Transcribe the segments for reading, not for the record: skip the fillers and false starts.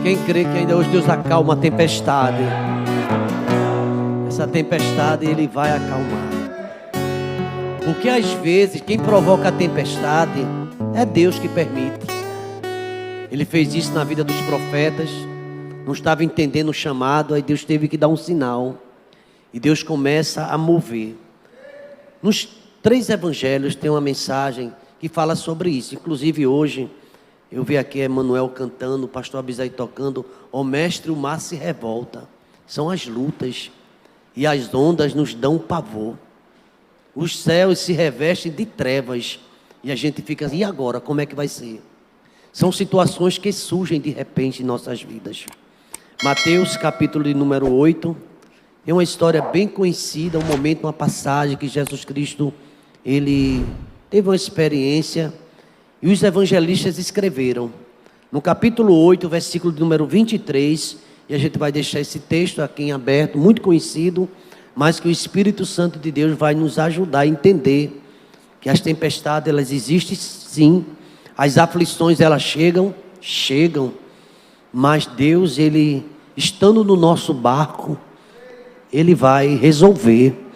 Quem crê que ainda hoje Deus acalma a tempestade, essa tempestade Ele vai acalmar. Porque às vezes quem provoca a tempestade é Deus que permite. Ele fez isso na vida dos profetas, não estava entendendo o chamado, aí Deus teve que dar um sinal. E Deus começa a mover. Nos 3 evangelhos tem uma mensagem que fala sobre isso. Inclusive hoje, eu vi aqui Emanuel cantando, o pastor Abisai tocando, ó mestre, o mar se revolta. São as lutas e as ondas nos dão pavor. Os céus se revestem de trevas e a gente fica assim, e agora, como é que vai ser? São situações que surgem de repente em nossas vidas. Mateus capítulo de número 8, tem uma história bem conhecida, um momento, uma passagem que Jesus Cristo, Ele teve uma experiência e os evangelistas escreveram. No capítulo 8, versículo de número 23, e a gente vai deixar esse texto aqui em aberto, muito conhecido, mas que o Espírito Santo de Deus vai nos ajudar a entender que as tempestades, elas existem sim, as aflições elas chegam, mas Deus, Ele, estando no nosso barco, Ele vai resolver.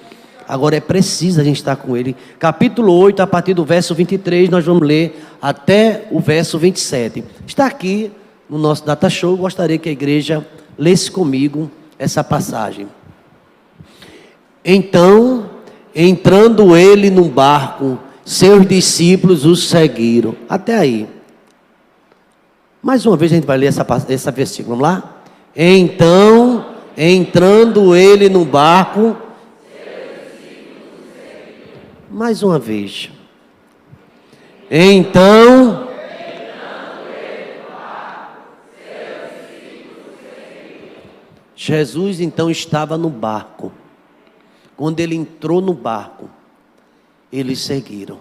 Agora é preciso a gente estar com Ele. Capítulo 8, a partir do verso 23, nós vamos ler até o verso 27. Está aqui no nosso data show, eu gostaria que a igreja lesse comigo essa passagem. Então, entrando ele num barco, seus discípulos o seguiram. Até aí. Mais uma vez a gente vai ler essa versículo. Vamos lá? Então, entrando ele no barco. Mais uma vez. Então, Jesus então estava no barco. Quando ele entrou no barco, eles seguiram.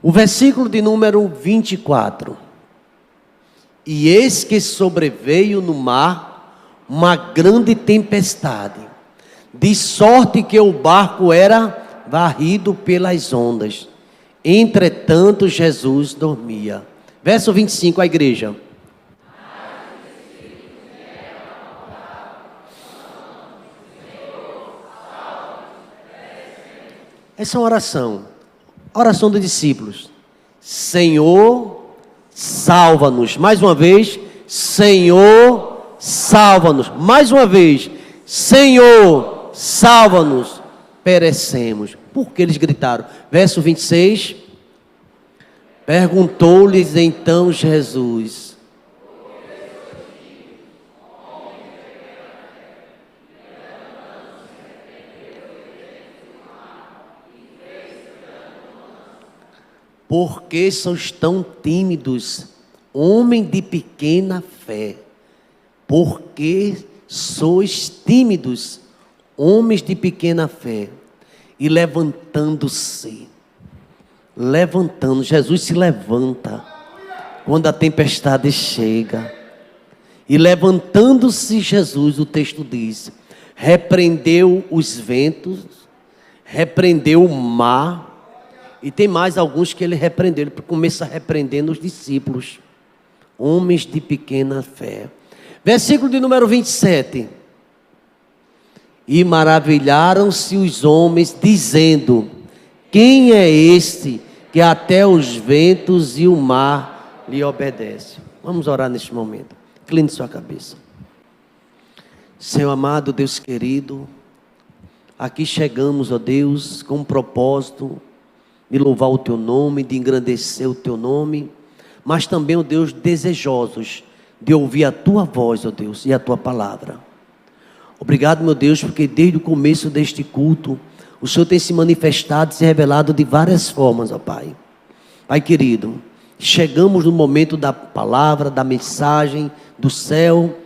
O versículo de número 24. E eis que sobreveio no mar uma grande tempestade, de sorte que o barco era varrido pelas ondas. Entretanto, Jesus dormia. Verso 25, a igreja. Essa é uma oração. Oração dos discípulos. Senhor, salva-nos. Mais uma vez. Senhor, salva-nos. Mais uma vez. Senhor, salva-nos. Perecemos. Por que eles gritaram? Verso 26. Perguntou-lhes então Jesus. Por que sois tão tímidos, homem de pequena fé? Por que sois tímidos, homens de pequena fé? E levantando-se, Jesus se levanta quando a tempestade chega. E levantando-se Jesus, o texto diz, repreendeu os ventos, repreendeu o mar. E tem mais alguns que ele repreendeu. Ele começa repreendendo os discípulos, homens de pequena fé. Versículo de número 27. E maravilharam-se os homens, dizendo, quem é este que até os ventos e o mar lhe obedecem? Vamos orar neste momento. Incline sua cabeça. Senhor amado, Deus querido, aqui chegamos, ó Deus, com um propósito de louvar o Teu nome, de engrandecer o Teu nome, mas também, ó Deus, desejosos de ouvir a Tua voz, ó Deus, e a Tua palavra. Obrigado, meu Deus, porque desde o começo deste culto, o Senhor tem se manifestado, se revelado de várias formas, ó Pai. Pai querido, chegamos no momento da palavra, da mensagem, do céu,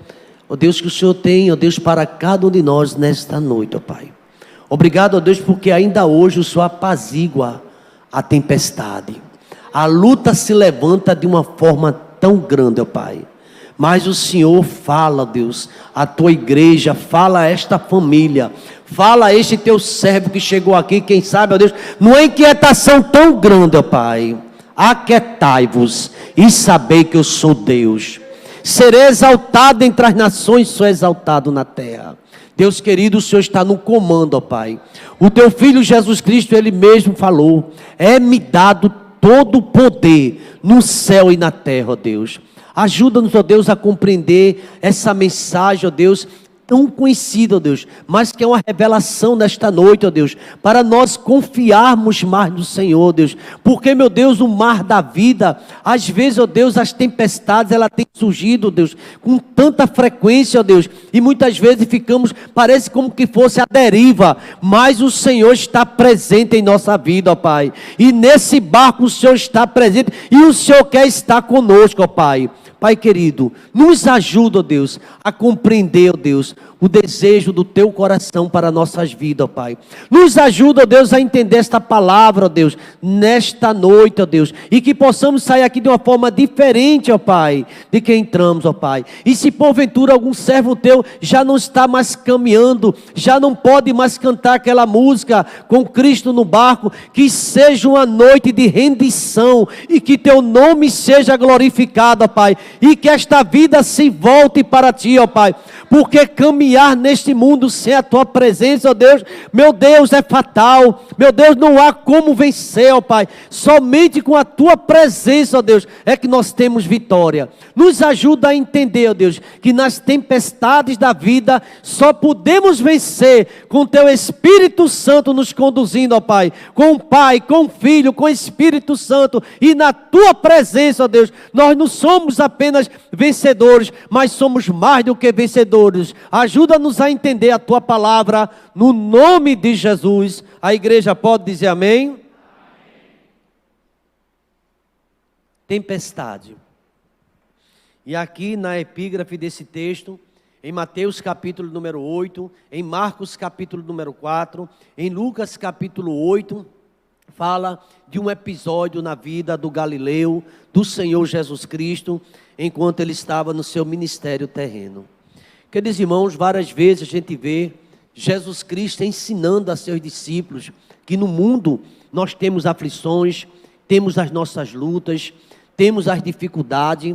ó Deus, que o Senhor tem, ó Deus, para cada um de nós nesta noite, ó Pai. Obrigado, ó Deus, porque ainda hoje o Senhor apazigua a tempestade. A luta se levanta de uma forma tão grande, ó Pai. Mas o Senhor fala, Deus, a Tua igreja, fala a esta família, fala a este Teu servo que chegou aqui, quem sabe, ó Deus, numa inquietação tão grande, ó Pai. Aquietai-vos e sabei que eu sou Deus. Serei exaltado entre as nações, sou exaltado na terra. Deus querido, o Senhor está no comando, ó Pai. O teu Filho Jesus Cristo, Ele mesmo falou: é-me dado todo o poder no céu e na terra, ó Deus. Ajuda-nos, ó Deus, a compreender essa mensagem, ó Deus, tão conhecida, ó Deus, mas que é uma revelação nesta noite, ó Deus, para nós confiarmos mais no Senhor, ó Deus, porque, meu Deus, o mar da vida, às vezes, ó Deus, as tempestades, ela tem surgido, ó Deus, com tanta frequência, ó Deus, e muitas vezes ficamos, parece como que fosse a deriva, mas o Senhor está presente em nossa vida, ó Pai, e nesse barco o Senhor está presente, e o Senhor quer estar conosco, ó Pai. Pai querido, nos ajuda, ó Deus, a compreender, ó Deus, o desejo do Teu coração para nossas vidas, ó Pai. Nos ajuda, ó Deus, a entender esta palavra, ó Deus, nesta noite, ó Deus, e que possamos sair aqui de uma forma diferente, ó Pai, de que entramos, ó Pai. E se porventura algum servo Teu já não está mais caminhando, já não pode mais cantar aquela música com Cristo no barco, que seja uma noite de rendição e que Teu nome seja glorificado, ó Pai. E que esta vida se volte para Ti, ó Pai, porque caminhar neste mundo sem a Tua presença, ó Deus, meu Deus, é fatal, meu Deus, não há como vencer, ó Pai, somente com a Tua presença, ó Deus, é que nós temos vitória. Nos ajuda a entender, ó Deus, que nas tempestades da vida, só podemos vencer com Teu Espírito Santo nos conduzindo, ó Pai, com o Pai, com o Filho, com o Espírito Santo, e na Tua presença, ó Deus, nós não somos apenas vencedores, mas somos mais do que vencedores. Ajuda-nos a entender a Tua palavra, no nome de Jesus. A igreja pode dizer amém? Tempestade. E aqui na epígrafe desse texto, em Mateus capítulo número 8, em Marcos capítulo número 4, em Lucas capítulo 8, fala de um episódio na vida do Galileu, do Senhor Jesus Cristo, enquanto ele estava no seu ministério terreno. Queridos irmãos, várias vezes a gente vê Jesus Cristo ensinando a seus discípulos que no mundo nós temos aflições, temos as nossas lutas, temos as dificuldades,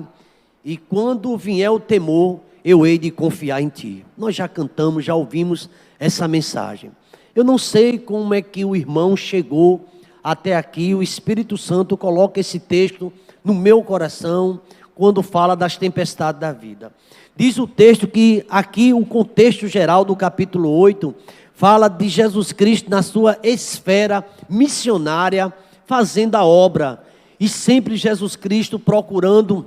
e quando vier o temor, eu hei de confiar em Ti. Nós já cantamos, já ouvimos essa mensagem. Eu não sei como é que o irmão chegou até aqui, o Espírito Santo coloca esse texto no meu coração, quando fala das tempestades da vida. Diz o texto que aqui o contexto geral do capítulo 8, fala de Jesus Cristo na sua esfera missionária, fazendo a obra, e sempre Jesus Cristo procurando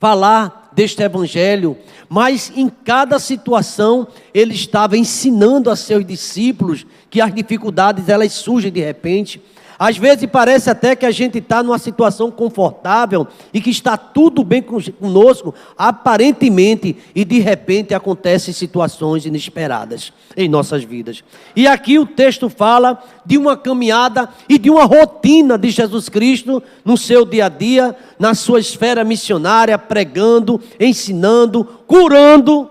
falar deste evangelho, mas em cada situação ele estava ensinando a seus discípulos que as dificuldades elas surgem de repente. Às vezes parece até que a gente está numa situação confortável e que está tudo bem conosco, aparentemente, e de repente acontecem situações inesperadas em nossas vidas. E aqui o texto fala de uma caminhada e de uma rotina de Jesus Cristo no seu dia a dia, na sua esfera missionária, pregando, ensinando, curando.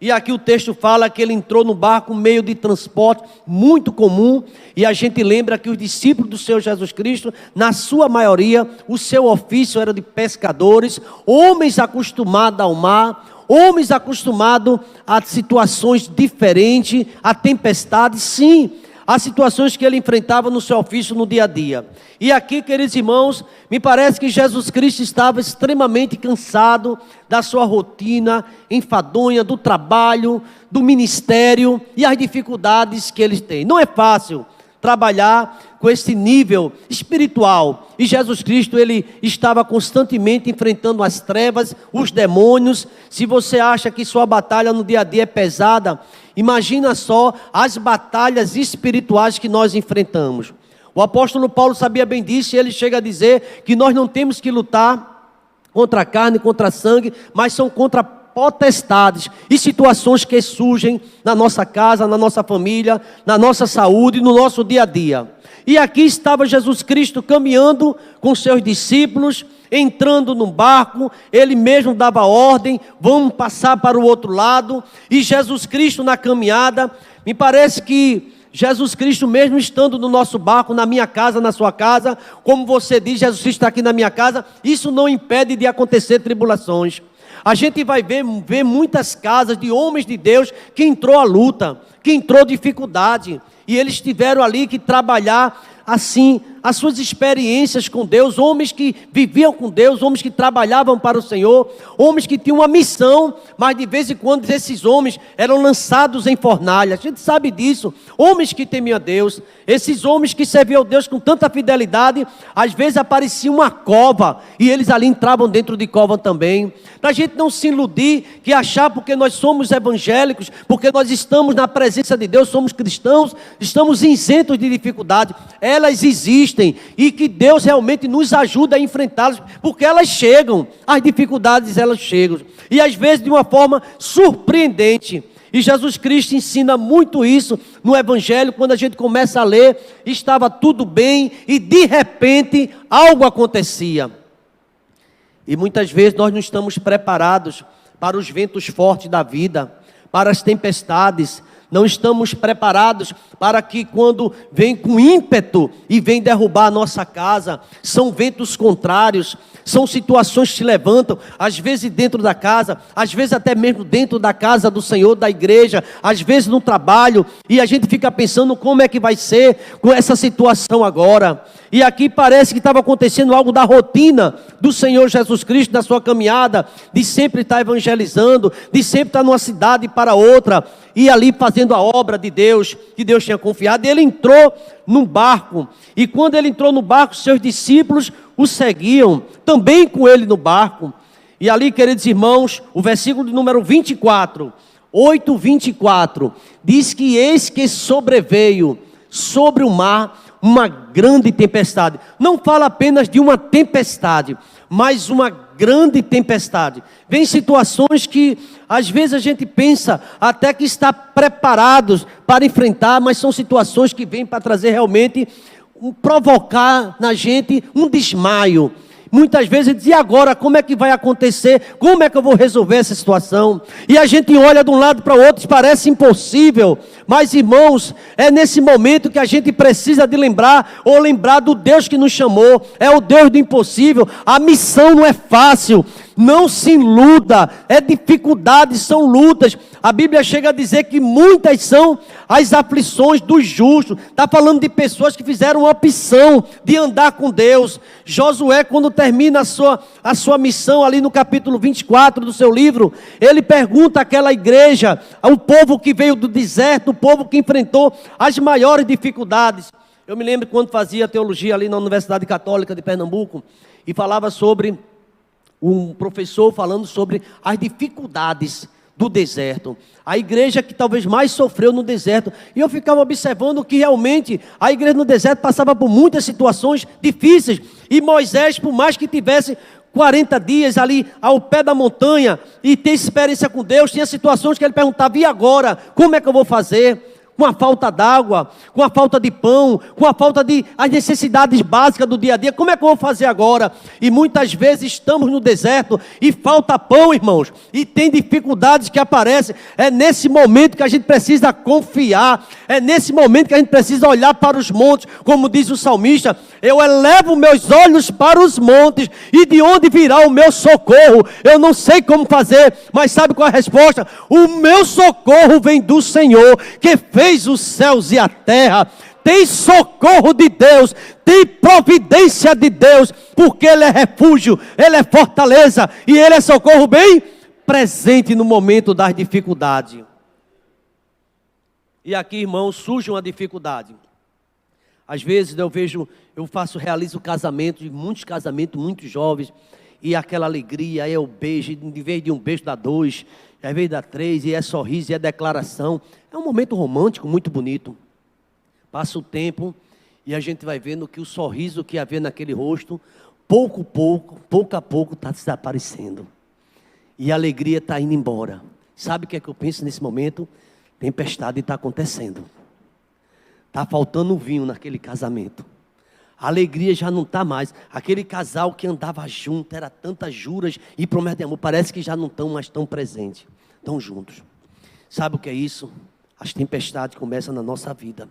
E aqui o texto fala que ele entrou no barco, um meio de transporte muito comum, e a gente lembra que os discípulos do Senhor Jesus Cristo, na sua maioria, o seu ofício era de pescadores, homens acostumados ao mar, homens acostumados a situações diferentes, a tempestades, sim, as situações que ele enfrentava no seu ofício no dia a dia. E aqui, queridos irmãos, me parece que Jesus Cristo estava extremamente cansado da sua rotina, enfadonha, do trabalho, do ministério e as dificuldades que ele tem. Não é fácil trabalhar com esse nível espiritual. E Jesus Cristo, ele estava constantemente enfrentando as trevas, os demônios. Se você acha que sua batalha no dia a dia é pesada, imagina só as batalhas espirituais que nós enfrentamos. O apóstolo Paulo sabia bem disso, e ele chega a dizer que nós não temos que lutar contra a carne, contra a sangue, mas são contra potestades e situações que surgem na nossa casa, na nossa família, na nossa saúde, no nosso dia a dia. E aqui estava Jesus Cristo caminhando com seus discípulos, entrando no barco, ele mesmo dava ordem, vamos passar para o outro lado, e Jesus Cristo na caminhada, me parece que Jesus Cristo mesmo estando no nosso barco, na minha casa, na sua casa, como você diz, Jesus Cristo está aqui na minha casa, isso não impede de acontecer tribulações. A gente vai ver muitas casas de homens de Deus que entrou a luta, que entrou dificuldade. E eles tiveram ali que trabalhar assim as suas experiências com Deus, homens que viviam com Deus, homens que trabalhavam para o Senhor, homens que tinham uma missão, mas de vez em quando esses homens eram lançados em fornalha. A gente sabe disso, homens que temiam a Deus, esses homens que serviam a Deus com tanta fidelidade, às vezes aparecia uma cova, e eles ali entravam dentro de cova também. Para a gente não se iludir, que achar porque nós somos evangélicos, porque nós estamos na presença de Deus, somos cristãos, estamos isentos de dificuldade. Elas existem, e que Deus realmente nos ajuda a enfrentá-las, porque elas chegam, as dificuldades elas chegam, e às vezes de uma forma surpreendente. E Jesus Cristo ensina muito isso no Evangelho. Quando a gente começa a ler, estava tudo bem e de repente algo acontecia. E muitas vezes nós não estamos preparados para os ventos fortes da vida, para as tempestades. Não estamos preparados para que quando vem com ímpeto e vem derrubar a nossa casa, são ventos contrários, são situações que se levantam, às vezes dentro da casa, às vezes até mesmo dentro da casa do Senhor, da igreja, às vezes no trabalho, e a gente fica pensando como é que vai ser com essa situação agora. E aqui parece que estava acontecendo algo da rotina do Senhor Jesus Cristo, da sua caminhada, de sempre estar evangelizando, de sempre estar numa cidade para outra, e ali fazendo a obra de Deus, que Deus tinha confiado. E ele entrou num barco, e quando ele entrou no barco, seus discípulos o seguiam, também com ele no barco. E ali, queridos irmãos, o versículo de número 24, 8:24, diz que eis que sobreveio sobre o mar uma grande tempestade. Não fala apenas de uma tempestade, mas uma grande tempestade. Vem situações que às vezes a gente pensa até que está preparados para enfrentar, mas são situações que vêm para trazer realmente, provocar na gente um desmaio. Muitas vezes diz, e agora como é que vai acontecer? Como é que eu vou resolver essa situação? E a gente olha de um lado para o outro, parece impossível. Mas irmãos, é nesse momento que a gente precisa de lembrar do Deus que nos chamou. É o Deus do impossível. A missão não é fácil. Não se iluda, dificuldades, são lutas. A Bíblia chega a dizer que muitas são as aflições dos justos. Está falando de pessoas que fizeram a opção de andar com Deus. Josué, quando termina a sua missão ali no capítulo 24 do seu livro, ele pergunta àquela igreja, ao povo que veio do deserto, o povo que enfrentou as maiores dificuldades. Eu me lembro quando fazia teologia ali na Universidade Católica de Pernambuco, e falava sobre um professor falando sobre as dificuldades do deserto, a igreja que talvez mais sofreu no deserto, e eu ficava observando que realmente a igreja no deserto passava por muitas situações difíceis, e Moisés, por mais que tivesse 40 dias ali ao pé da montanha, e ter experiência com Deus, tinha situações que ele perguntava, e agora, como é que eu vou fazer? Com a falta d'água, com a falta de pão, com a falta de as necessidades básicas do dia a dia, como é que eu vou fazer agora? E muitas vezes estamos no deserto e falta pão, irmãos, e tem dificuldades que aparecem. É nesse momento que a gente precisa confiar, é nesse momento que a gente precisa olhar para os montes, como diz o salmista, eu elevo meus olhos para os montes, e de onde virá o meu socorro? Eu não sei como fazer, mas sabe qual é a resposta? O meu socorro vem do Senhor, que fez os céus e a terra. Tem socorro de Deus, tem providência de Deus, porque Ele é refúgio, Ele é fortaleza, e Ele é socorro bem presente no momento das dificuldades. E aqui, irmãos, surge uma dificuldade. Às vezes realizo casamento, muitos casamentos, muito jovens, e aquela alegria, é o beijo, em vez de um beijo dá dois, às vezes dá três, e é sorriso, e é declaração. É um momento romântico, muito bonito. Passa o tempo, e a gente vai vendo que o sorriso que havia naquele rosto, pouco a pouco está desaparecendo. E a alegria está indo embora. Sabe o que é que eu penso nesse momento? Tempestade está acontecendo. Está faltando vinho naquele casamento. A alegria já não está mais. Aquele casal que andava junto, era tantas juras e promessas de amor, parece que já não estão mais tão presentes, estão juntos. Sabe o que é isso? As tempestades começam na nossa vida.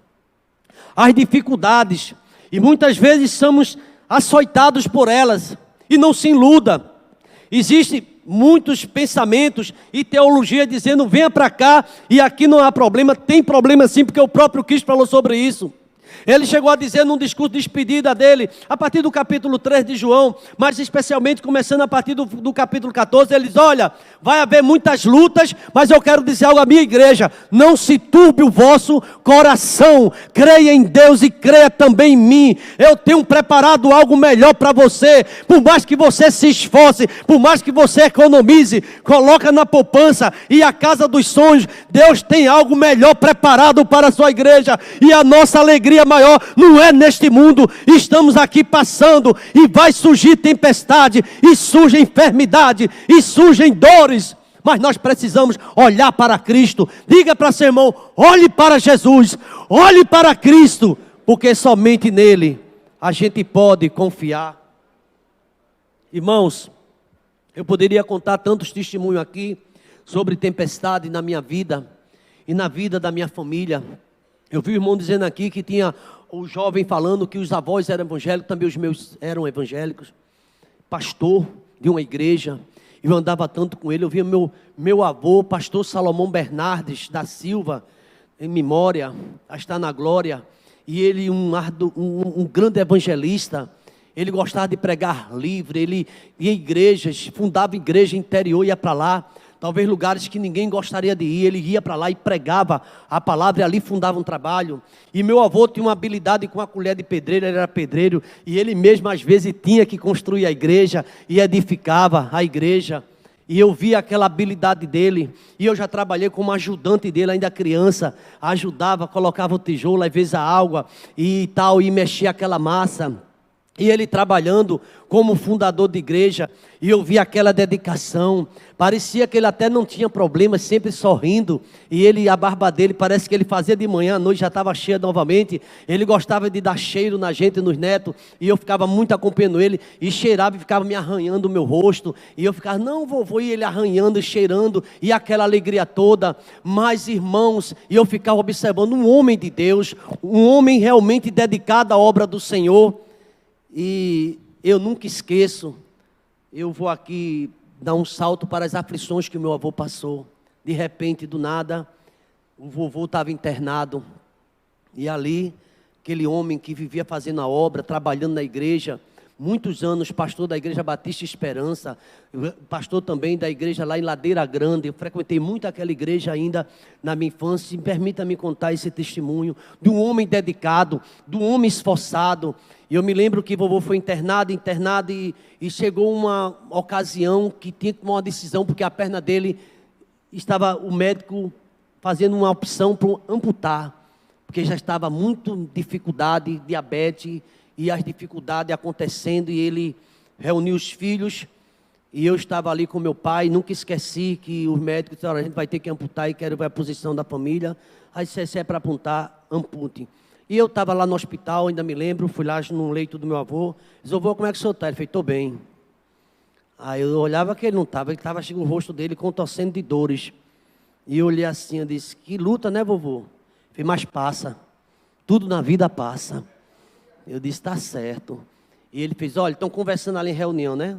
As dificuldades, e muitas vezes somos açoitados por elas, e não se iluda. Existe muitos pensamentos e teologia dizendo, venha para cá e aqui não há problema. Tem problema sim, porque o próprio Cristo falou sobre isso. Ele chegou a dizer num discurso de despedida dele, a partir do capítulo 3 de João, mas especialmente começando a partir do capítulo 14, ele diz, olha, vai haver muitas lutas, mas eu quero dizer algo à minha igreja, não se turbe o vosso coração, creia em Deus e creia também em mim, eu tenho preparado algo melhor para você, por mais que você se esforce, por mais que você economize, coloca na poupança e a casa dos sonhos, Deus tem algo melhor preparado para a sua igreja, e a nossa alegria maior não é neste mundo, estamos aqui passando e vai surgir tempestade, e surge enfermidade, e surgem dores, mas nós precisamos olhar para Cristo. Diga para seu irmão, olhe para Jesus, olhe para Cristo, porque somente nele a gente pode confiar. Irmãos, eu poderia contar tantos testemunhos aqui sobre tempestade na minha vida e na vida da minha família. Eu vi o irmão dizendo aqui que tinha o jovem falando que os avós eram evangélicos, também os meus eram evangélicos, pastor de uma igreja, eu andava tanto com ele, eu via meu avô, pastor Salomão Bernardes da Silva, em memória, está na glória, e ele um grande evangelista, ele gostava de pregar livre, ele ia em igrejas, fundava igreja interior, ia para lá, talvez lugares que ninguém gostaria de ir, ele ia para lá e pregava a palavra e ali fundava um trabalho. E meu avô tinha uma habilidade com a colher de pedreiro, ele era pedreiro, e ele mesmo às vezes tinha que construir a igreja e edificava a igreja. E eu via aquela habilidade dele, e eu já trabalhei como ajudante dele, ainda criança, ajudava, colocava o tijolo, às vezes a água e tal, e mexia aquela massa. E ele trabalhando como fundador de igreja, e eu vi aquela dedicação, parecia que ele até não tinha problema, sempre sorrindo, e a barba dele, parece que ele fazia de manhã, à noite já estava cheia novamente, ele gostava de dar cheiro na gente, nos netos, e eu ficava muito acompanhando ele, e cheirava e ficava me arranhando o meu rosto, e eu ficava, não vovô, e ele arranhando e cheirando, e aquela alegria toda, mas irmãos, e eu ficava observando um homem de Deus, um homem realmente dedicado à obra do Senhor. E eu nunca esqueço, eu vou aqui dar um salto para as aflições que o meu avô passou. De repente, do nada, o vovô estava internado. E ali, aquele homem que vivia fazendo a obra, trabalhando na igreja, muitos anos, pastor da Igreja Batista Esperança, pastor também da igreja lá em Ladeira Grande, eu frequentei muito aquela igreja ainda na minha infância, permita-me contar esse testemunho, de um homem dedicado, de um homem esforçado. E eu me lembro que vovô foi internado e chegou uma ocasião que tinha que tomar uma decisão, porque a perna dele estava, o médico fazendo uma opção para amputar, porque já estava muito dificuldade, diabetes, e as dificuldades acontecendo, e ele reuniu os filhos, e eu estava ali com meu pai, nunca esqueci que os médicos disseram, a gente vai ter que amputar, e quero ver a posição da família, aí se é para amputar, ampute. E eu estava lá no hospital, ainda me lembro, fui lá no leito do meu avô, disse, avô, como é que o senhor está? Ele falou, estou bem. Aí eu olhava que ele não estava, ele estava chegando o rosto dele contorcendo de dores, e eu olhei assim, eu disse, que luta, né, vovô? Ele falou, mas passa, tudo na vida passa. Eu disse, está certo. E ele fez, olha, estão conversando ali em reunião, né?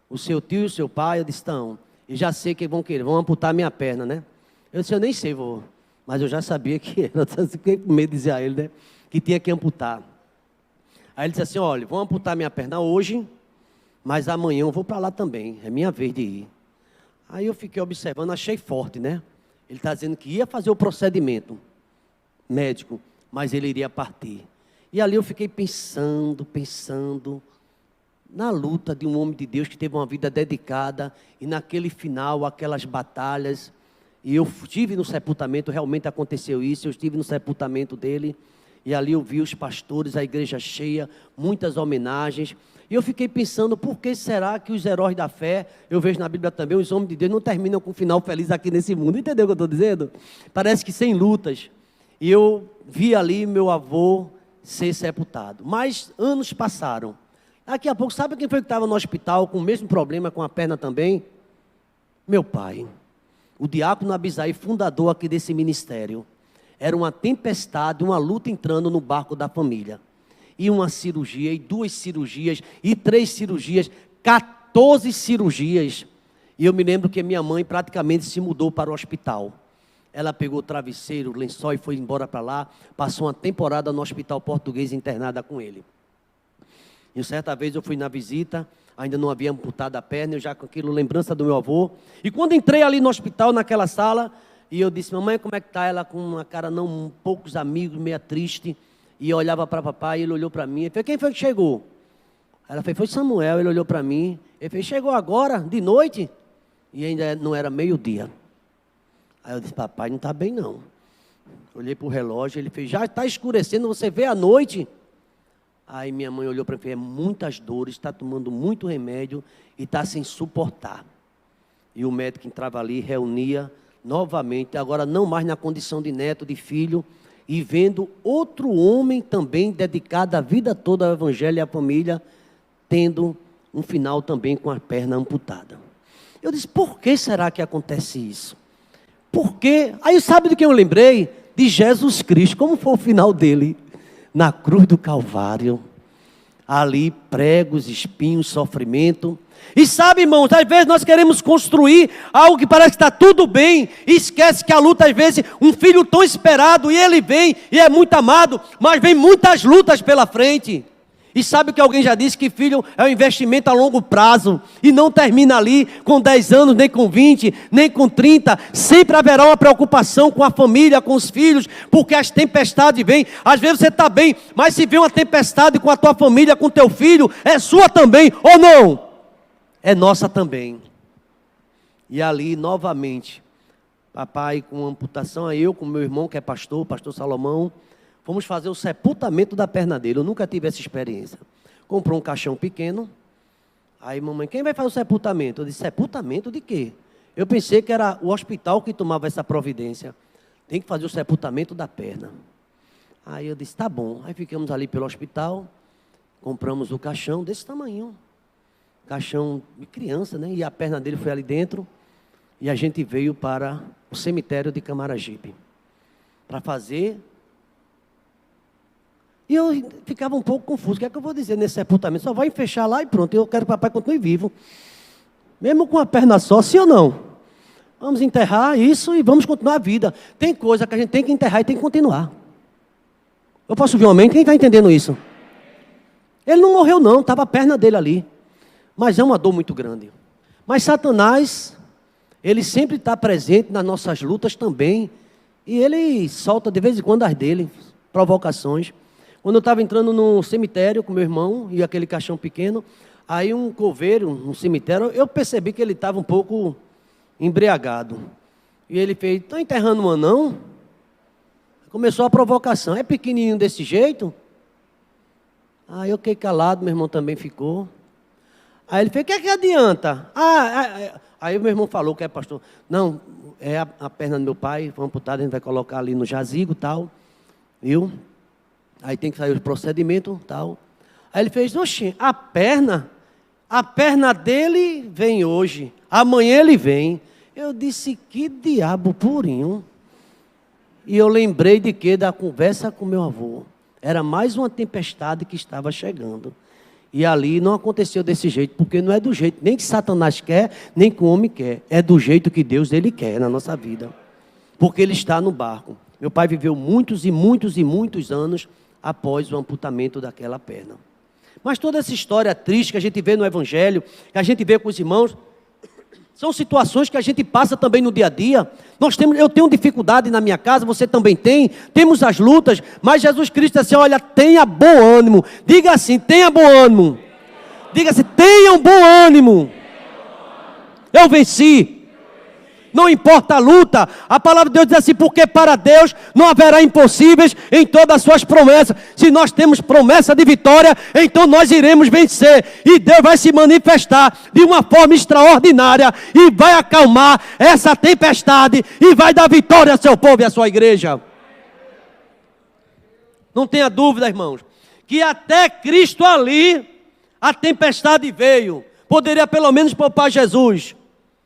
O seu tio e o seu pai, eu disse, estão. E já sei que vão querer, vão amputar minha perna, né? Eu disse, eu nem sei, vovô. Mas eu já sabia que era, eu fiquei com medo de dizer a ele, né? Que tinha que amputar. Aí ele disse assim, olha, vão amputar minha perna hoje, mas amanhã eu vou para lá também, é minha vez de ir. Aí eu fiquei observando, achei forte, né? Ele está dizendo que ia fazer o procedimento médico, mas ele iria partir. E ali eu fiquei pensando na luta de um homem de Deus que teve uma vida dedicada, e naquele final, aquelas batalhas, e eu estive no sepultamento, realmente aconteceu isso, eu estive no sepultamento dele, e ali eu vi os pastores, a igreja cheia, muitas homenagens, e eu fiquei pensando, por que será que os heróis da fé, eu vejo na Bíblia também, os homens de Deus não terminam com um final feliz aqui nesse mundo, entendeu o que eu estou dizendo? Parece que sem lutas, e eu vi ali meu avô ser sepultado, mas anos passaram, daqui a pouco, sabe quem foi que estava no hospital com o mesmo problema, com a perna também? Meu pai, o diácono Abisai, fundador aqui desse ministério. Era uma tempestade, uma luta entrando no barco da família, e uma cirurgia, e 2 cirurgias, e 3 cirurgias, 14 cirurgias, E eu me lembro que minha mãe praticamente se mudou para o hospital. Ela pegou o travesseiro, o lençol e foi embora para lá. Passou uma temporada no hospital português internada com ele. E certa vez eu fui na visita, ainda não havia amputado a perna, eu já com aquilo, lembrança do meu avô. E quando entrei ali no hospital, naquela sala, e eu disse, mamãe, como é que está? Ela com uma cara não, poucos amigos, meio triste. E eu olhava para papai, ele olhou para mim, ele falou, quem foi que chegou? Ela fez, foi Samuel, ele olhou para mim, ele fez, chegou agora, de noite? E ainda não era meio-dia. Aí eu disse, papai, não está bem não. Olhei para o relógio, ele fez, já está escurecendo, você vê à noite? Aí minha mãe olhou para mim, fez, muitas dores, está tomando muito remédio e está sem suportar. E o médico entrava ali, reunia novamente, agora não mais na condição de neto, de filho, e vendo outro homem também dedicado a vida toda ao evangelho e à família, tendo um final também com a perna amputada. Eu disse, por que será que acontece isso? Por quê? Aí sabe do que eu lembrei? De Jesus Cristo, como foi o final dele? Na cruz do Calvário, ali pregos, espinhos, sofrimento. E sabe, irmãos, às vezes nós queremos construir algo que parece que está tudo bem, e esquece que a luta, às vezes, um filho tão esperado, e ele vem, e é muito amado, mas vem muitas lutas pela frente. E sabe o que alguém já disse? Que filho é um investimento a longo prazo, e não termina ali com 10 anos, nem com 20, nem com 30, sempre haverá uma preocupação com a família, com os filhos, porque as tempestades vêm, às vezes você está bem, mas se vem uma tempestade com a tua família, com o teu filho, é sua também, ou não? É nossa também. E ali, novamente, papai com amputação, aí eu com meu irmão que é pastor, o pastor Salomão, fomos fazer o sepultamento da perna dele. Eu nunca tive essa experiência. Comprou um caixão pequeno. Aí mamãe, quem vai fazer o sepultamento? Eu disse, sepultamento de quê? Eu pensei que era o hospital que tomava essa providência. Tem que fazer o sepultamento da perna. Aí eu disse, tá bom. Aí ficamos ali pelo hospital, compramos o caixão desse tamanho. Caixão de criança, né? E a perna dele foi ali dentro. E a gente veio para o cemitério de Camaragibe. Para fazer. E eu ficava um pouco confuso. O que é que eu vou dizer nesse sepultamento? Só vai fechar lá e pronto. Eu quero que o papai continue vivo. Mesmo com a perna só, sim ou não? Vamos enterrar isso e vamos continuar a vida. Tem coisa que a gente tem que enterrar e tem que continuar. Eu posso ouvir um amém? Quem está entendendo isso? Ele não morreu não, estava a perna dele ali. Mas é uma dor muito grande. Mas Satanás, ele sempre está presente nas nossas lutas também. E ele solta de vez em quando as dele, provocações. Quando eu estava entrando no cemitério com meu irmão e aquele caixão pequeno, aí um coveiro no cemitério, eu percebi que ele estava um pouco embriagado. E ele fez, estão enterrando um anão? Começou a provocação, é pequenininho desse jeito? Aí eu fiquei calado, meu irmão também ficou. Aí ele fez, o que é que adianta? Aí o meu irmão falou que é pastor. Não, é a perna do meu pai, foi amputada, a gente vai colocar ali no jazigo e tal. Viu? Aí tem que sair o procedimento e tal. Aí ele fez, oxi, a perna dele vem hoje. Amanhã ele vem. Eu disse, que diabo purinho. E eu lembrei de quê? Da conversa com meu avô. Era mais uma tempestade que estava chegando. E ali não aconteceu desse jeito, porque não é do jeito nem que Satanás quer, nem que o homem quer. É do jeito que Deus ele quer na nossa vida. Porque ele está no barco. Meu pai viveu muitos e muitos e muitos anos após o amputamento daquela perna. Mas toda essa história triste que a gente vê no Evangelho, que a gente vê com os irmãos, são situações que a gente passa também no dia a dia. Eu tenho dificuldade na minha casa, você também tem. Temos as lutas, mas Jesus Cristo disse assim, olha, tenha bom ânimo. Diga assim, tenha bom ânimo. Diga assim, tenha um bom ânimo. Eu venci. Não importa a luta, a palavra de Deus diz assim, porque para Deus não haverá impossíveis em todas as suas promessas. Se nós temos promessa de vitória, então nós iremos vencer. E Deus vai se manifestar de uma forma extraordinária e vai acalmar essa tempestade e vai dar vitória ao seu povo e à sua igreja. Não tenha dúvida, irmãos, que até Cristo ali, a tempestade veio. Poderia pelo menos poupar Jesus.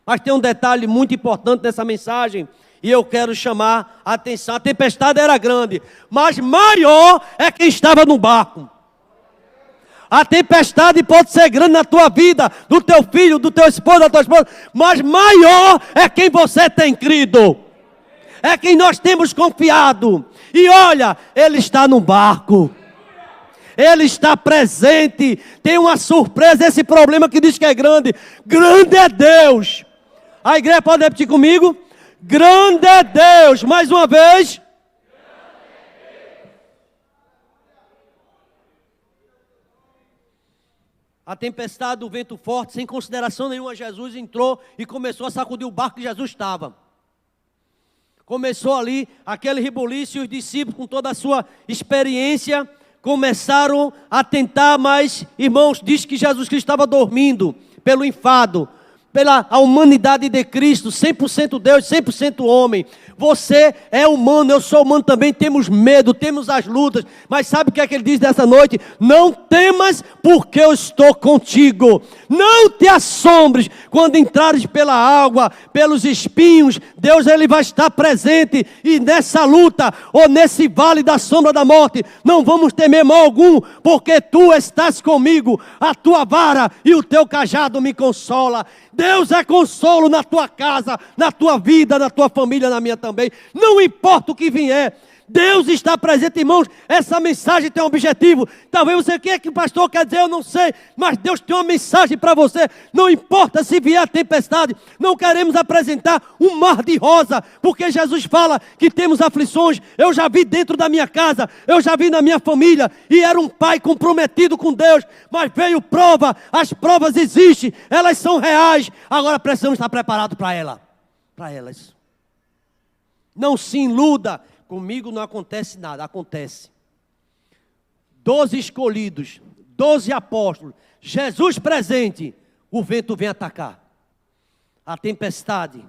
Mas tem um detalhe muito importante nessa mensagem, e eu quero chamar a atenção. A tempestade era grande, mas maior é quem estava no barco. A tempestade pode ser grande na tua vida, do teu filho, do teu esposo, da tua esposa, mas maior é quem você tem crido. É quem nós temos confiado. E olha, Ele está no barco. Ele está presente. Tem uma surpresa, esse problema que diz que é grande. Grande é Deus. A igreja pode repetir comigo? Grande é Deus. Mais uma vez. A tempestade, o vento forte, sem consideração nenhuma, Jesus entrou e começou a sacudir o barco que Jesus estava. Começou ali aquele rebuliço e os discípulos, com toda a sua experiência, começaram a tentar, mas, irmãos, diz que Jesus Cristo estava dormindo pelo enfado, pela a humanidade de Cristo, 100% Deus, 100% homem. Você é humano, eu sou humano também, temos medo, temos as lutas, mas sabe o que é que ele diz nessa noite? Não temas, porque eu estou contigo. Não te assombres quando entrares pela água, pelos espinhos. Deus, Ele vai estar presente, e nessa luta, ou nesse vale da sombra da morte, não vamos temer mal algum, porque Tu estás comigo, a Tua vara e o Teu cajado me consola. Deus é consolo na tua casa, na tua vida, na tua família, na minha também. Não importa o que vier, Deus está presente, irmãos. Essa mensagem tem um objetivo. Talvez você, o que é que o pastor quer dizer, eu não sei, mas Deus tem uma mensagem para você. Não importa se vier a tempestade, não queremos apresentar um mar de rosa, porque Jesus fala que temos aflições. Eu já vi dentro da minha casa, eu já vi na minha família, e era um pai comprometido com Deus, mas veio prova. As provas existem, elas são reais. Agora precisamos estar preparados para elas. Não se iluda. Comigo não acontece nada, acontece. 12 escolhidos, 12 apóstolos, Jesus presente, o vento vem atacar. A tempestade.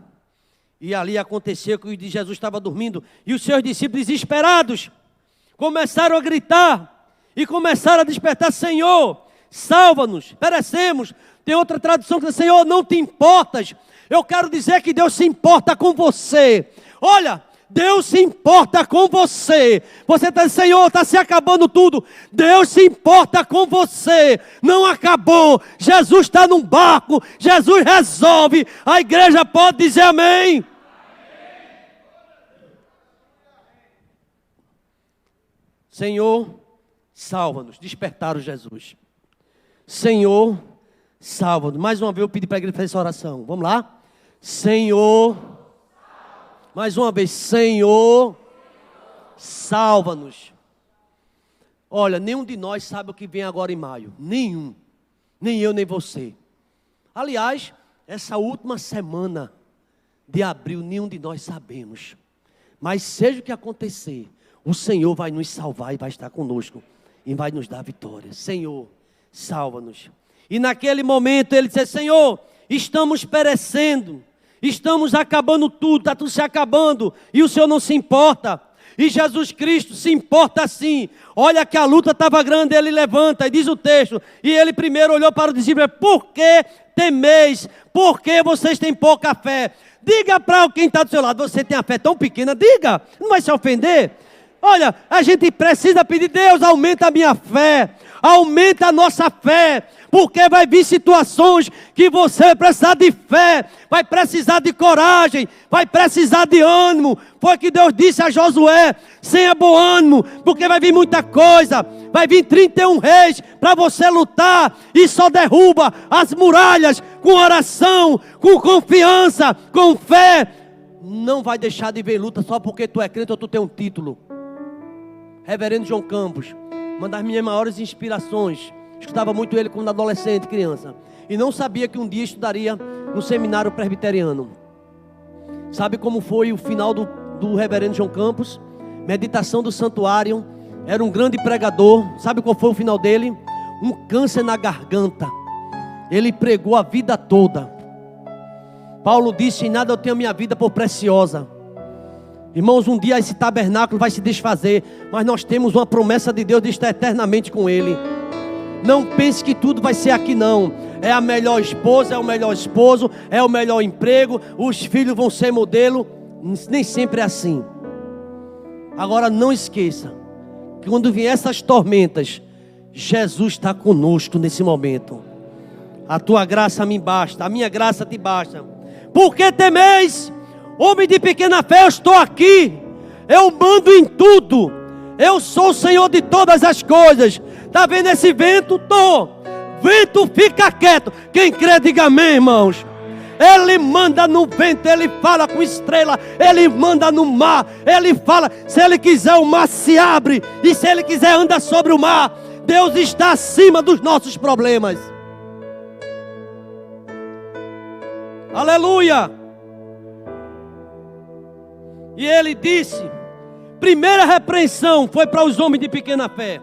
E ali aconteceu que o de Jesus estava dormindo, e os seus discípulos desesperados começaram a gritar, e começaram a despertar: Senhor, salva-nos, perecemos. Tem outra tradução que diz: Senhor, não te importas. Eu quero dizer que Deus se importa com você. Olha, Deus se importa com você. Você está dizendo: Senhor, está se acabando tudo. Deus se importa com você. Não acabou. Jesus está num barco. Jesus resolve. A igreja pode dizer amém. Senhor, salva-nos. Despertaram Jesus. Senhor, salva-nos. Mais uma vez eu pedi para a igreja fazer essa oração. Vamos lá? Senhor, mais uma vez, Senhor, salva-nos. Olha, nenhum de nós sabe o que vem agora em maio. Nenhum. Nem eu, nem você. Aliás, essa última semana de abril, nenhum de nós sabemos. Mas seja o que acontecer, o Senhor vai nos salvar e vai estar conosco. E vai nos dar vitória. Senhor, salva-nos. E naquele momento ele disse: Senhor, estamos perecendo. Estamos acabando tudo, está tudo se acabando, e o Senhor não se importa. E Jesus Cristo se importa sim. Olha que a luta estava grande, Ele levanta, e diz o texto, e Ele primeiro olhou para o discípulo: por que temeis? Por que vocês têm pouca fé? Diga para quem está do seu lado: você tem a fé tão pequena? Diga, não vai se ofender. Olha, a gente precisa pedir: Deus, aumenta a minha fé, aumenta a nossa fé, porque vai vir situações que você vai precisar de fé, vai precisar de coragem, vai precisar de ânimo. Foi o que Deus disse a Josué: tenha bom ânimo, porque vai vir muita coisa, vai vir 31 reis para você lutar, e só derruba as muralhas com oração, com confiança, com fé. Não vai deixar de ver luta só porque tu é crente ou tu tem um título. Reverendo João Campos, uma das minhas maiores inspirações. Escutava muito ele quando adolescente, criança. E não sabia que um dia estudaria no seminário presbiteriano. Sabe como foi o final do reverendo João Campos? Meditação do santuário. Era um grande pregador. Sabe qual foi o final dele? Um câncer na garganta. Ele pregou a vida toda. Paulo disse: em nada eu tenho a minha vida por preciosa. Irmãos, um dia esse tabernáculo vai se desfazer, mas nós temos uma promessa de Deus de estar eternamente com Ele. Não pense que tudo vai ser aqui não. É a melhor esposa, é o melhor esposo, é o melhor emprego, os filhos vão ser modelo. Nem sempre é assim. Agora não esqueça que quando vier essas tormentas, Jesus está conosco nesse momento. A tua graça me basta, a minha graça te basta. Por que temeis, homem de pequena fé? Eu estou aqui, eu mando em tudo, eu sou o Senhor de todas as coisas. Está vendo esse vento? Vento, fica quieto. Quem crê, diga amém, irmãos. Ele manda no vento, Ele fala com estrela, Ele manda no mar, Ele fala. Se Ele quiser, o mar se abre, e se Ele quiser, anda sobre o mar. Deus está acima dos nossos problemas. Aleluia. E Ele disse, primeira repreensão foi para os homens de pequena fé.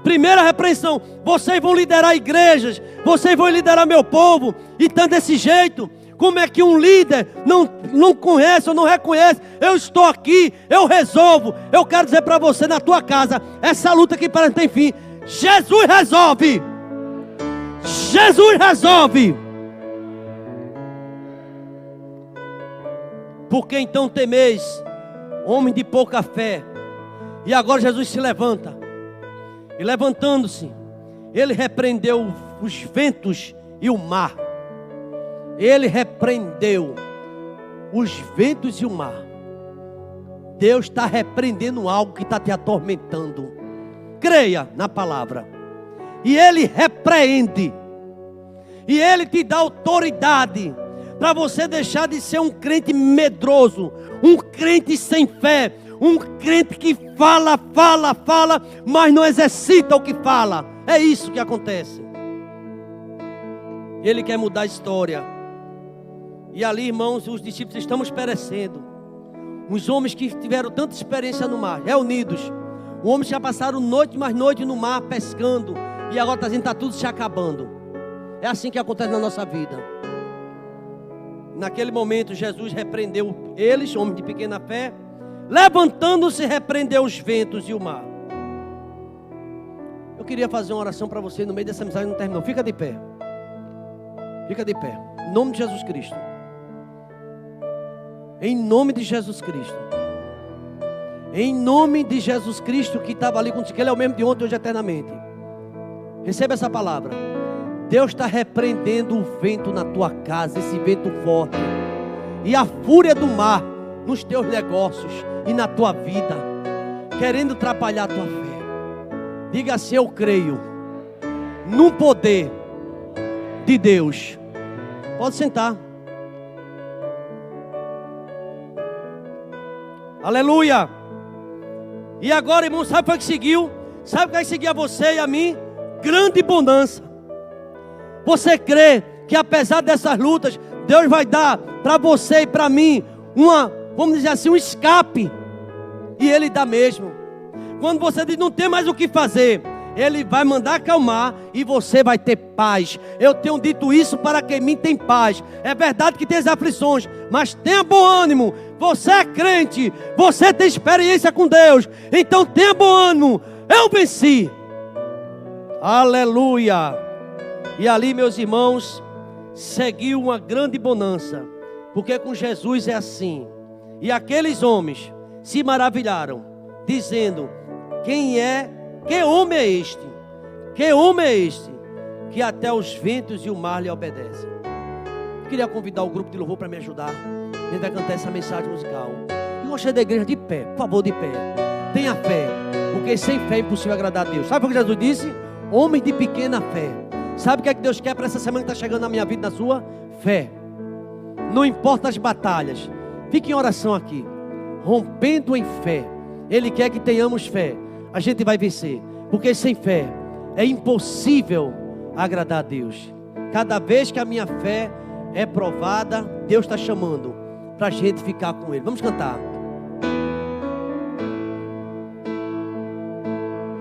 Primeira repreensão: vocês vão liderar igrejas, vocês vão liderar meu povo, e tá desse jeito. Como é que um líder não conhece ou não reconhece? Eu estou aqui, eu resolvo. Eu quero dizer para você, na tua casa, essa luta que parece que tem fim, Jesus resolve. Jesus resolve. Por que então temeis, homem de pouca fé? E agora Jesus se levanta. E levantando-se, Ele repreendeu os ventos e o mar. Ele repreendeu os ventos e o mar. Deus está repreendendo algo que está te atormentando. Creia na palavra. E Ele repreende. E Ele te dá autoridade para você deixar de ser um crente medroso, um crente sem fé, um crente que fala, mas não exercita o que fala. É isso que acontece. Ele quer mudar a história. E ali, irmãos, os discípulos, estamos perecendo. Os homens que tiveram tanta experiência no mar, reunidos. Os homens que já passaram noite mais noite no mar, pescando. E agora está dizendo que está tudo se acabando. É assim que acontece na nossa vida. Naquele momento, Jesus repreendeu eles, homens de pequena fé. Levantando-se, repreendeu os ventos e o mar. Eu queria fazer uma oração para você no meio dessa mensagem, não terminou. Fica de pé. Fica de pé. Em nome de Jesus Cristo. Em nome de Jesus Cristo. Em nome de Jesus Cristo, que estava ali contigo, que Ele é o mesmo de ontem, hoje, eternamente. Receba essa palavra. Deus está repreendendo o vento na tua casa, esse vento forte. E a fúria do mar nos teus negócios e na tua vida, querendo atrapalhar a tua fé. Diga assim: eu creio no poder de Deus. Pode sentar. Aleluia. E agora, irmão, sabe o que seguiu? Sabe o que vai seguir a você e a mim? Grande bonança. Você crê que apesar dessas lutas, Deus vai dar para você e para mim vamos dizer assim, um escape. E Ele dá mesmo. Quando você diz não tem mais o que fazer, Ele vai mandar acalmar e você vai ter paz. Eu tenho dito isso para quem me tem paz. É verdade que tem as aflições, mas tenha bom ânimo. Você é crente, você tem experiência com Deus, então tenha bom ânimo. Eu venci. Aleluia. E ali, meus irmãos, seguiu uma grande bonança, porque com Jesus é assim. E aqueles homens se maravilharam, dizendo: que homem é este? Que homem é este? Que até os ventos e o mar lhe obedecem. Eu queria convidar o grupo de louvor para me ajudar. A gente vai cantar essa mensagem musical. Eu gostei da igreja de pé, por favor, de pé. Tenha fé, porque sem fé é impossível agradar a Deus. Sabe o que Jesus disse? Homem de pequena fé. Sabe o que é que Deus quer para essa semana que está chegando na minha vida, na sua? Fé. Não importa as batalhas. Fique em oração aqui. Rompendo em fé. Ele quer que tenhamos fé. A gente vai vencer. Porque sem fé é impossível agradar a Deus. Cada vez que a minha fé é provada, Deus está chamando para a gente ficar com Ele. Vamos cantar.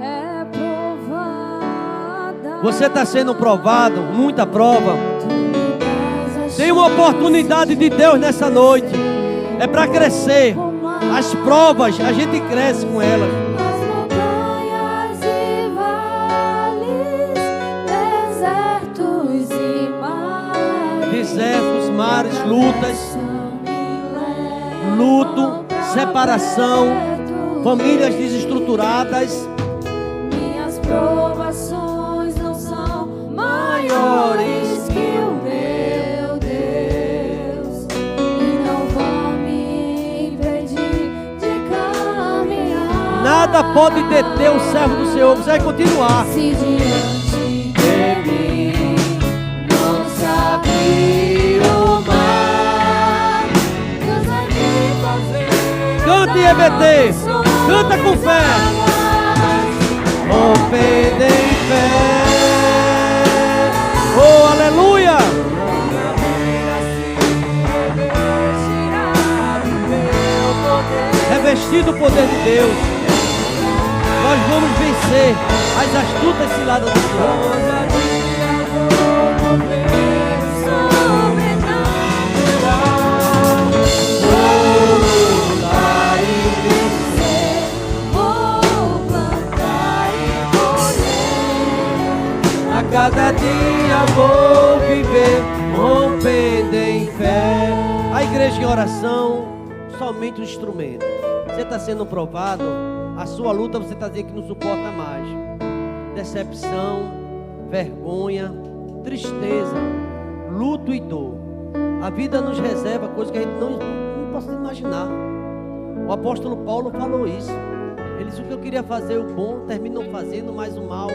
É provada. Você está sendo provado, muita prova. Tem uma oportunidade de Deus nessa noite. É para crescer. As provas, a gente cresce com elas. As montanhas e vales, desertos e mares. Desertos, mares, lutas, luto, separação, famílias desestruturadas. Minhas provas maiores que o meu Deus e não vão me impedir de caminhar. Nada pode deter o servo do Senhor. Você vai continuar. Se diante de mim não se abrir o mar, Deus vai me fazer. Cante, EBT. Canta com fé. Rompendo em fé. Oh, aleluia. Revestido o poder de Deus, nós vamos vencer as astutas ciladas do Senhor. A cada dia vou viver rompendo em fé. A igreja em oração, somente um instrumento. Você está sendo provado, a sua luta você está dizendo que não suporta mais. Decepção, vergonha, tristeza, luto e dor. A vida nos reserva coisas que a gente não pode imaginar. O apóstolo Paulo falou isso. Ele disse: o que eu queria fazer o bom, termino não fazendo, mas o mal.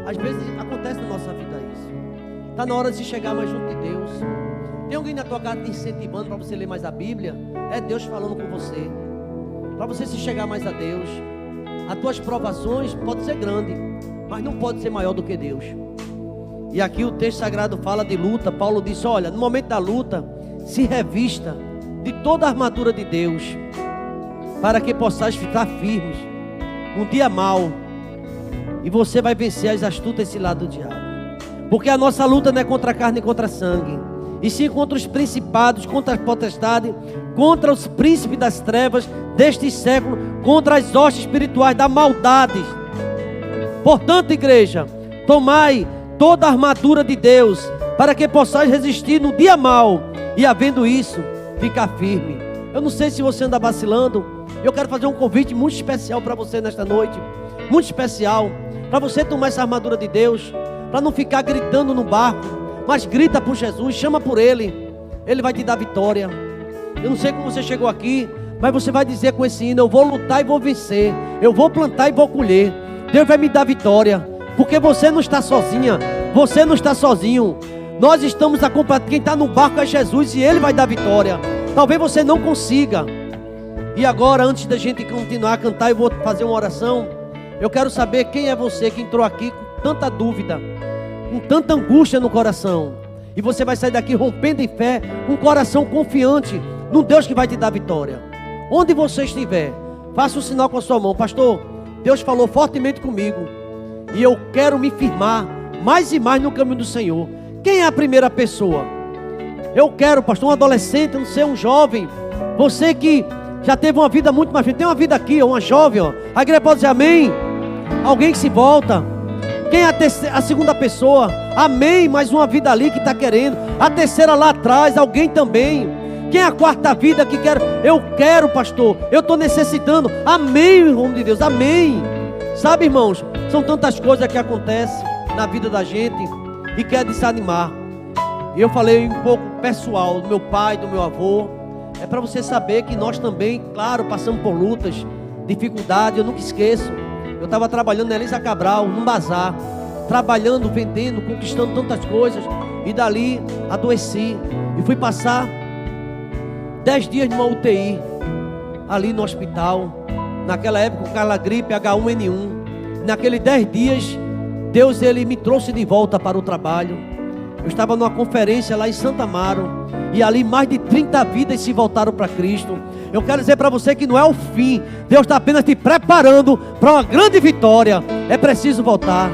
Às vezes acontece na nossa vida isso. Está na hora de se chegar mais junto de Deus. Tem alguém na tua casa te incentivando para você ler mais a Bíblia? É Deus falando com você, para você se chegar mais a Deus. As tuas provações podem ser grandes, mas não pode ser maior do que Deus. E aqui o texto sagrado fala de luta. Paulo disse: olha, no momento da luta, se revista de toda a armadura de Deus, para que possais ficar firmes um dia mau, e você vai vencer as astutas ciladas do diabo. Porque a nossa luta não é contra a carne e contra sangue, e sim contra os principados, contra as potestades, contra os príncipes das trevas deste século, contra as hostes espirituais da maldade. Portanto, igreja, tomai toda a armadura de Deus, para que possais resistir no dia mau, e havendo isso, ficar firme. Eu não sei se você anda vacilando. Eu quero fazer um convite muito especial para você nesta noite, muito especial, para você tomar essa armadura de Deus, para não ficar gritando no barco, mas grita por Jesus, chama por Ele, Ele vai te dar vitória. Eu não sei como você chegou aqui, mas você vai dizer com esse hino: eu vou lutar e vou vencer, eu vou plantar e vou colher, Deus vai me dar vitória, porque você não está sozinha, você não está sozinho, nós estamos acompanhando. Quem está no barco é Jesus e Ele vai dar vitória. Talvez você não consiga. E agora, antes da gente continuar a cantar, eu vou fazer uma oração. Eu quero saber quem é você que entrou aqui com tanta dúvida, com tanta angústia no coração, e você vai sair daqui rompendo em fé, com um coração confiante no Deus que vai te dar vitória. Onde você estiver, faça um sinal com a sua mão: pastor, Deus falou fortemente comigo, e eu quero me firmar mais e mais no caminho do Senhor. Quem é a primeira pessoa? Eu quero, pastor, um adolescente, não sei, um jovem, você que já teve uma vida muito mais firme, tem uma vida aqui, uma jovem, ó. A igreja pode dizer amém? Alguém que se volta. Quem é a segunda pessoa? Amém, mais uma vida ali que está querendo. A terceira lá atrás, alguém também. Quem é a quarta vida que quer? Eu quero, pastor, eu estou necessitando. Amém, em nome de Deus, amém. Sabe, irmãos, são tantas coisas que acontecem na vida da gente e quer desanimar. E eu falei um pouco pessoal do meu pai, do meu avô. É para você saber que nós também, claro, passamos por lutas, dificuldades. Eu nunca esqueço. Eu estava trabalhando na Elisa Cabral, num bazar, trabalhando, vendendo, conquistando tantas coisas, e dali adoeci e fui passar 10 dias numa UTI, ali no hospital. Naquela época, com aquela gripe H1N1. Naqueles 10 dias, Deus, Ele me trouxe de volta para o trabalho. Eu estava numa conferência lá em Santa Amaro, e ali mais de 30 vidas se voltaram para Cristo. Eu quero dizer para você que não é o fim. Deus está apenas te preparando para uma grande vitória. É preciso voltar.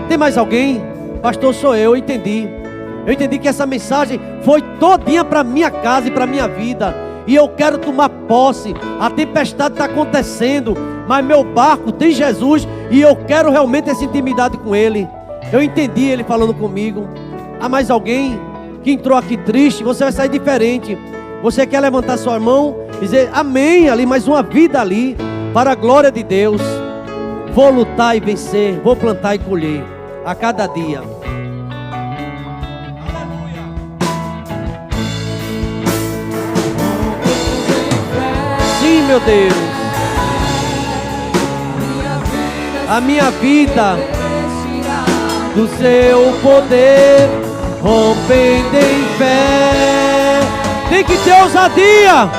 Tem mais alguém? Pastor, sou eu. Eu entendi que essa mensagem foi todinha para minha casa e para minha vida, e eu quero tomar posse. A tempestade está acontecendo, mas meu barco tem Jesus, e eu quero realmente essa intimidade com Ele. Eu entendi Ele falando comigo. Há mais alguém que entrou aqui triste? Você vai sair diferente. Você quer levantar sua mão e dizer amém ali, mais uma vida ali, para a glória de Deus. Vou lutar e vencer, vou plantar e colher a cada dia. meu Deus. A minha vida do seu poder, rompendo em fé. Tem que ter ousadia.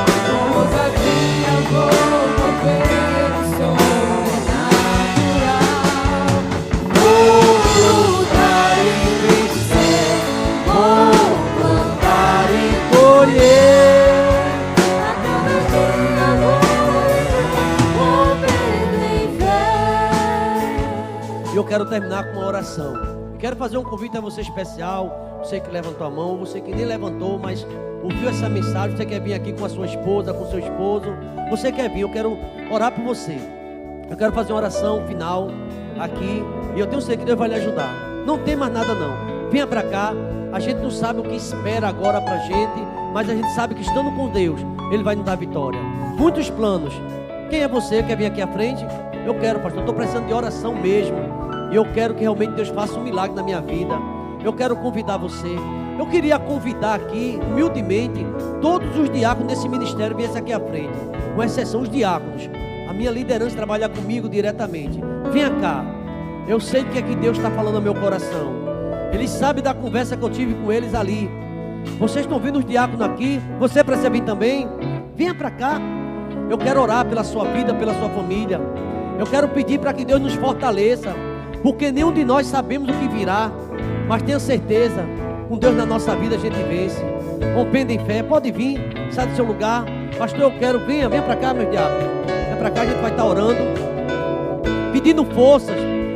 E eu quero terminar com uma oração. Quero fazer um convite a você especial. Você que levantou a mão, você que nem levantou, mas ouviu essa mensagem. Você quer vir aqui com a sua esposa, com o seu esposo. Você quer vir, eu quero orar por você. Eu quero fazer uma oração final aqui. E eu tenho certeza que Deus vai lhe ajudar. Não tem mais nada não. Venha para cá. A gente não sabe o que espera agora pra gente, mas a gente sabe que estando com Deus, Ele vai nos dar vitória. Muitos planos. Quem é você? Quer vir aqui à frente? Eu quero, pastor. Estou precisando de oração mesmo. E eu quero que realmente Deus faça um milagre na minha vida. Eu quero convidar você. Eu queria convidar aqui, humildemente, todos os diáconos desse ministério viessem aqui à frente. Com exceção os diáconos. A minha liderança trabalha comigo diretamente. Venha cá. Eu sei o que é que Deus está falando no meu coração. Ele sabe da conversa que eu tive com eles ali. Vocês estão vendo os diáconos aqui? Você precisa vir também? Venha para cá. Eu quero orar pela sua vida, pela sua família. Eu quero pedir para que Deus nos fortaleça. Porque nenhum de nós sabemos o que virá. Mas tenha certeza, com Deus na nossa vida a gente vence. Rompendo em fé, pode vir, sai do seu lugar. Pastor, eu quero, venha para cá, meu diácono. Venha para cá, a gente vai estar orando, pedindo forças.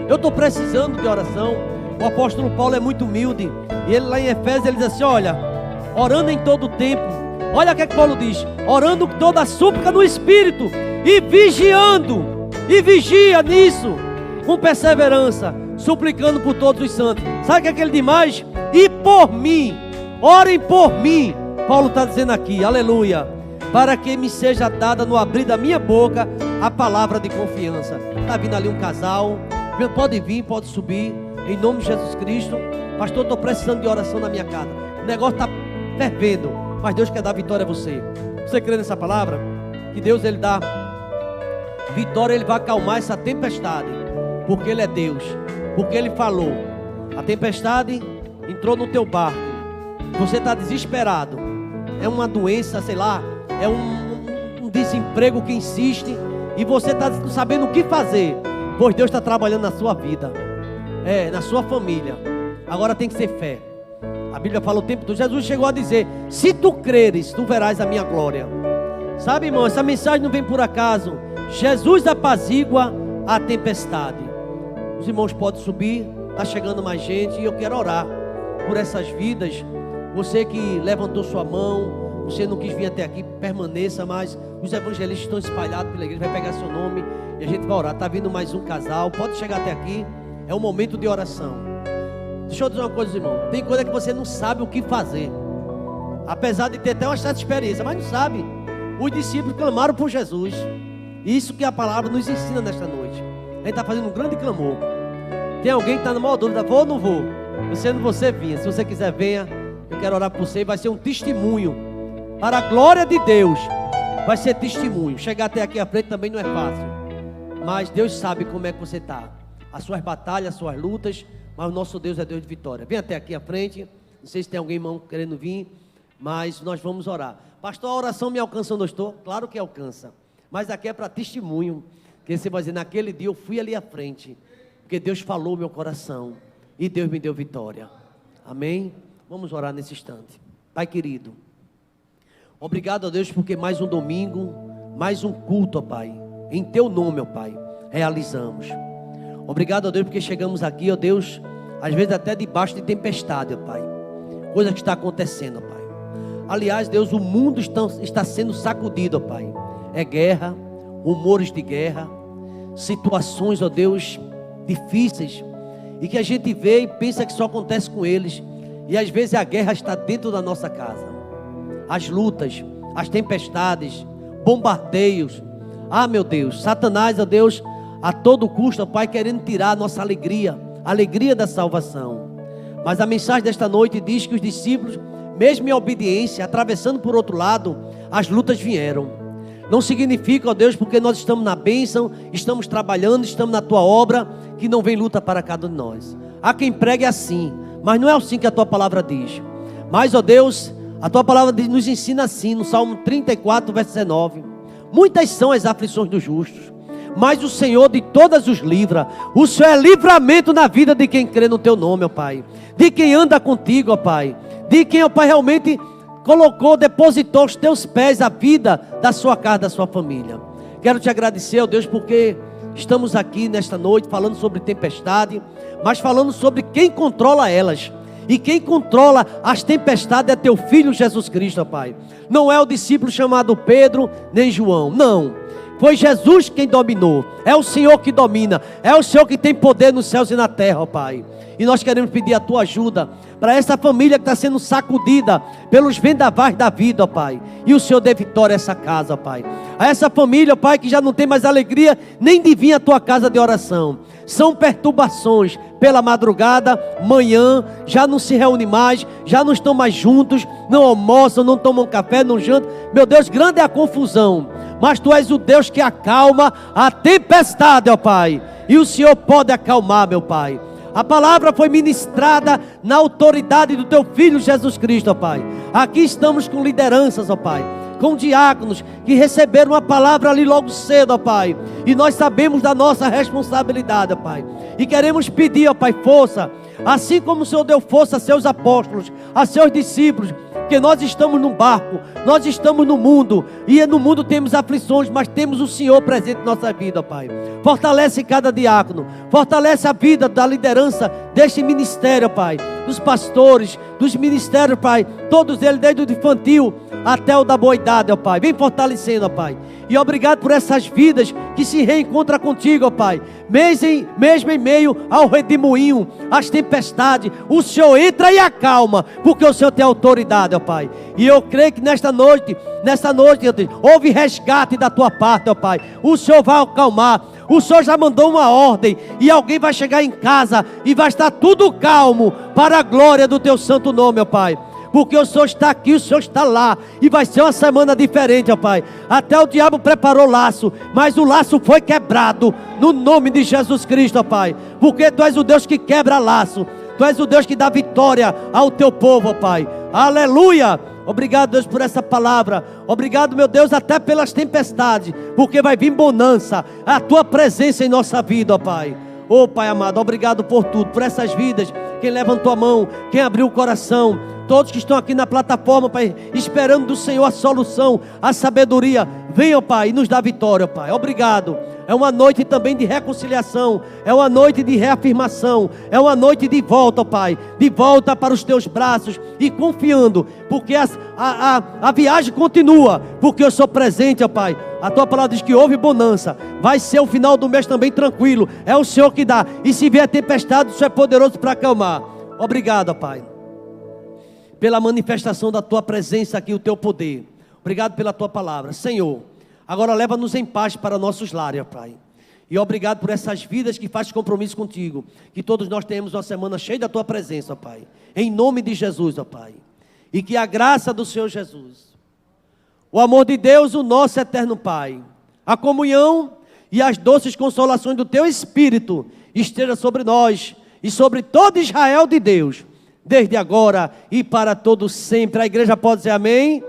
Eu estou precisando de oração. O apóstolo Paulo é muito humilde. E ele lá em Efésios, ele diz assim, olha, orando em todo o tempo. Olha o que é que Paulo diz. Orando com toda a súplica no Espírito. E vigiando. E vigia nisso. Com perseverança, suplicando por todos os santos. Sabe o que é que ele diz mais? E por mim, orem por mim. Paulo está dizendo aqui, aleluia. Para que me seja dada no abrir da minha boca a palavra de confiança. Está vindo ali um casal. Pode vir, pode subir. Em nome de Jesus Cristo. Pastor, estou precisando de oração na minha casa. O negócio está fervendo. Mas Deus quer dar vitória a você. Você crê nessa palavra? Que Deus ele dá vitória, ele vai acalmar essa tempestade. Porque Ele é Deus, porque Ele falou. A tempestade entrou no teu barco. Você está desesperado. É uma doença, sei lá. É um desemprego que insiste. E você está sabendo o que fazer. Pois Deus está trabalhando na sua vida. Na sua família. Agora tem que ser fé. A Bíblia fala o tempo todo. Jesus chegou a dizer, se tu creres, tu verás a minha glória. Sabe, irmão, essa mensagem não vem por acaso. Jesus apazigua a tempestade. Os irmãos podem subir, está chegando mais gente e eu quero orar por essas vidas. Você que levantou sua mão, você não quis vir até aqui, permaneça, mas os evangelistas estão espalhados pela igreja, vai pegar seu nome e a gente vai orar. Está vindo mais um casal, pode chegar até aqui, é um momento de oração. Deixa eu dizer uma coisa, irmão, tem coisa que você não sabe o que fazer, apesar de ter até uma certa experiência, mas não sabe. Os discípulos clamaram por Jesus, isso que a palavra nos ensina nesta noite. A gente está fazendo um grande clamor. Tem alguém que está na maior dúvida, vou ou não vou? Você vinha, se você quiser venha. Eu quero orar por você, vai ser um testemunho para a glória de Deus. Vai ser testemunho. Chegar até aqui à frente também não é fácil, mas Deus sabe como é que você está. As suas batalhas, as suas lutas, mas o nosso Deus é Deus de vitória. Vem até aqui à frente. Não sei se tem alguém, irmão, querendo vir, mas nós vamos orar. Pastor, a oração me alcança onde eu estou? Claro que alcança, mas aqui é para testemunho. Que você vai dizer, naquele dia eu fui ali à frente, porque Deus falou meu coração e Deus me deu vitória. Amém? Vamos orar nesse instante. Pai querido, obrigado a Deus porque mais um domingo, mais um culto, ó Pai, em teu nome, ó Pai, realizamos. Obrigado a Deus porque chegamos aqui, ó Deus, às vezes até debaixo de tempestade, ó Pai, coisa que está acontecendo, ó Pai. Aliás, Deus, o mundo está sendo sacudido, ó Pai. É guerra, rumores de guerra, situações, ó Deus, difíceis, e que a gente vê e pensa que só acontece com eles, e às vezes a guerra está dentro da nossa casa. As lutas, as tempestades, bombardeios, meu Deus, Satanás, ó Deus, a todo custo, ó Pai, querendo tirar a nossa alegria, a alegria da salvação. Mas a mensagem desta noite diz que os discípulos, mesmo em obediência, atravessando por outro lado, as lutas vieram. Não significa, ó Deus, porque nós estamos na bênção, estamos trabalhando, estamos na tua obra, que não vem luta para cada um de nós. Há quem pregue assim, mas não é assim que a tua palavra diz. Mas, ó Deus, a tua palavra nos ensina assim, no Salmo 34, verso 19. Muitas são as aflições dos justos, mas o Senhor de todas os livra. O Senhor é livramento na vida de quem crê no teu nome, ó Pai. De quem anda contigo, ó Pai. De quem, ó Pai, realmente colocou, depositou aos teus pés a vida da sua casa, da sua família. Quero te agradecer, ó Deus, porque estamos aqui nesta noite falando sobre tempestade, mas falando sobre quem controla elas. E quem controla as tempestades é teu Filho Jesus Cristo, ó Pai. Não é o discípulo chamado Pedro, nem João, não. Foi Jesus quem dominou. É o Senhor que domina. É o Senhor que tem poder nos céus e na terra, ó Pai. E nós queremos pedir a tua ajuda para essa família que está sendo sacudida pelos vendavais da vida, ó Pai. E o Senhor dê vitória a essa casa, ó Pai. A essa família, ó Pai, que já não tem mais alegria nem de vir à tua casa de oração. São perturbações pela madrugada, manhã, já não se reúne mais, já não estão mais juntos, não almoçam, não tomam café, não jantam. Meu Deus, grande é a confusão. Mas tu és o Deus que acalma a tempestade, ó Pai. E o Senhor pode acalmar, meu Pai. A palavra foi ministrada na autoridade do teu Filho Jesus Cristo, ó Pai. Aqui estamos com lideranças, ó Pai, com diáconos que receberam uma palavra ali logo cedo, ó Pai. E nós sabemos da nossa responsabilidade, ó Pai. E queremos pedir, ó Pai, força. Assim como o Senhor deu força a seus apóstolos, a seus discípulos, porque nós estamos num barco, nós estamos no mundo, e no mundo temos aflições, mas temos o Senhor presente em nossa vida, Pai. Fortalece cada diácono, fortalece a vida da liderança deste ministério, Pai, dos pastores, dos ministérios, Pai, todos eles, desde o infantil até o da boa idade, ó Pai. Vem fortalecendo, ó Pai. E obrigado por essas vidas que se reencontram contigo, ó Pai. Mesmo em meio ao redemoinho, às tempestades, o Senhor entra e acalma, porque o Senhor tem autoridade, ó Pai. E eu creio que nesta noite, houve resgate da tua parte, ó Pai. O Senhor vai acalmar. O Senhor já mandou uma ordem, e alguém vai chegar em casa e vai estar tudo calmo para a glória do teu santo nome, ó Pai. Porque o Senhor está aqui, o Senhor está lá, e vai ser uma semana diferente, ó Pai. Até o diabo preparou laço, mas o laço foi quebrado no nome de Jesus Cristo, ó Pai. Porque tu és o Deus que quebra laço, tu és o Deus que dá vitória ao teu povo, ó Pai. Aleluia! Obrigado, Deus, por essa palavra. Obrigado, meu Deus, até pelas tempestades, porque vai vir bonança, a tua presença em nossa vida, ó Pai. Ô Pai amado, obrigado por tudo, por essas vidas, quem levantou a mão, quem abriu o coração, todos que estão aqui na plataforma, Pai, esperando do Senhor a solução, a sabedoria. Venha, ó Pai, e nos dá vitória, ó Pai. Obrigado. É uma noite também de reconciliação, é uma noite de reafirmação, é uma noite de volta, ó Pai, de volta para os teus braços e confiando, porque a viagem continua, porque eu sou presente, ó Pai. A tua palavra diz que houve bonança, vai ser o final do mês também tranquilo, é o Senhor que dá, e se vier tempestade, o Senhor é poderoso para acalmar. Obrigado, ó Pai, pela manifestação da tua presença aqui, o teu poder. Obrigado pela tua palavra, Senhor. Agora leva-nos em paz para nossos lares, ó Pai. E obrigado por essas vidas que fazem compromisso contigo. Que todos nós tenhamos uma semana cheia da tua presença, ó Pai. Em nome de Jesus, ó Pai. E que a graça do Senhor Jesus, o amor de Deus, o nosso eterno Pai, a comunhão e as doces consolações do teu Espírito esteja sobre nós e sobre todo Israel de Deus, desde agora e para todo sempre. A igreja pode dizer amém?